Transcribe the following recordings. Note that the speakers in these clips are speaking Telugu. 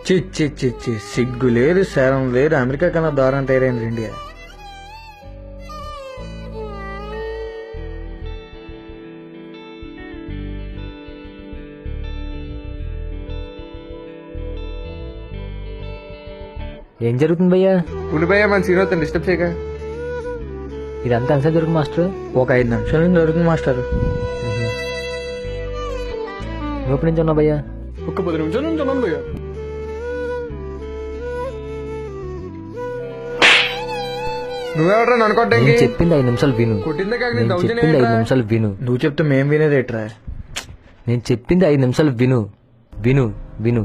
చి సిగ్గు లేదు, శరం లేదు. అమెరికా కన్నా దారుణం తయారైంది ఇండియా. ఏం జరుగుతుంది భయ్యా? ఉండి భయ్యా మన సీనియర్ డిస్టర్బ్ చేయగా. ఇదంతా ఎంత జరుగుతుంది మాస్టర్? ఒక 5 నిమిషాల నుంచి జరుగుతుంది మాస్టర్. ఎప్పటి నుంచి ఉన్నావు భయ్యా? ఒక 10 నిమిషాల నుంచి ఉన్నాను భయ్యా. నువ్వెవరా అనుకోవడానికి? నేను చెప్పింది 5 నిమిషాలు విను. కొట్టిందే కాక నేను చెప్పింది 5 నిమిషాలు విను. నువ్వు చెప్తే మేం వినేదేట్రా? నేను చెప్పింది 5 నిమిషాలు విను విను విను.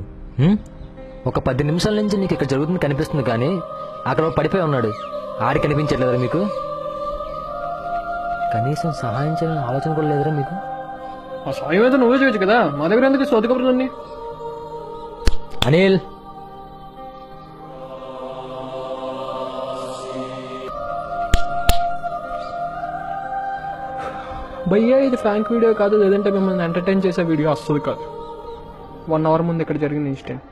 ఒక 10 నిమిషాల నుంచి నీకు ఇక్కడ జరుగుతుంది కనిపిస్తుంది, కానీ అక్కడ పడిపోయి ఉన్నాడు. ఆడి కనిపించట్లేదురా మీకు? కనీసం సహాయం చేయాలని ఆలోచన కూడా లేదురా మీకు? ఆ సాయం అయితే నువ్వే చేయొచ్చు కదా, మా దగ్గర ఎందుకు సోది కబుర్లన్నీ? అనిల్, భయ్యా ఇది ఫ్రాంక్ వీడియో కాదు, లేదంటే మిమ్మల్ని ఎంటర్టైన్ చేసే వీడియో వస్తుంది కాదు. 1 అవర్ ముందు ఇక్కడ జరిగిన ఇన్సిడెంట్.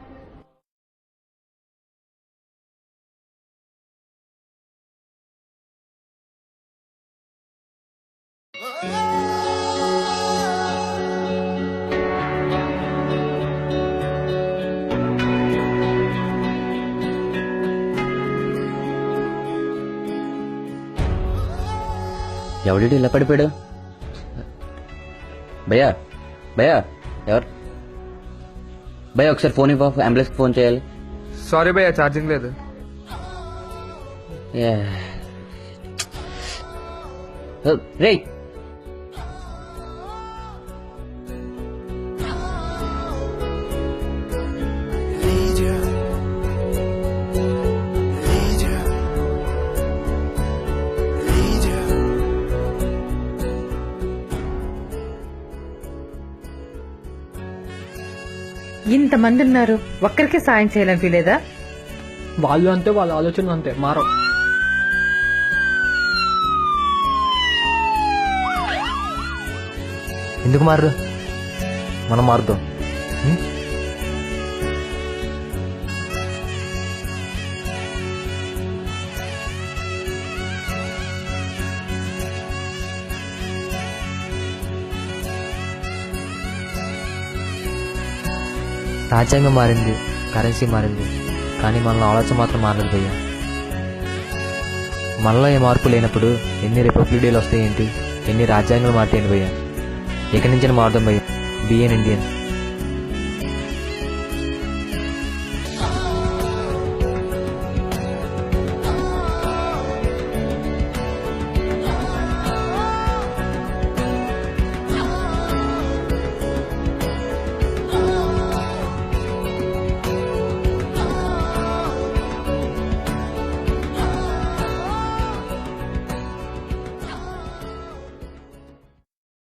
ఎవడి ఇలా పడిపోయాడు? భయ్యా భయ్యా ఎవరు భయ్యా? ఒకసారి ఫోన్ ఇవ్వ, అంబులెన్స్ ఫోన్ చేయాలి. సారీ భయ్యా, ఛార్జింగ్ లేదు. రే ఇంతమంది ఉన్నారు, ఒక్కరికి సాయం చేయాలని ఫీలేదా? వాళ్ళు అంతే, వాళ్ళ ఆలోచన అంతే, మారవు. ఎందుకు మారరు? మనం మారుదాం. రాజ్యాంగం మారింది, కరెన్సీ మారింది, కానీ మనలో ఆలోచన మాత్రం మారలేదు భయ్యా. మనలో ఏ మార్పు లేనప్పుడు ఎన్ని రిపబ్లిక్ డేలు వస్తాయి ఏంటి, ఎన్ని రాజ్యాంగాలు మారుతాయండి భయ్యా. ఇక్కడి నుంచి మారుదాం భయ్యా. Be an Indian.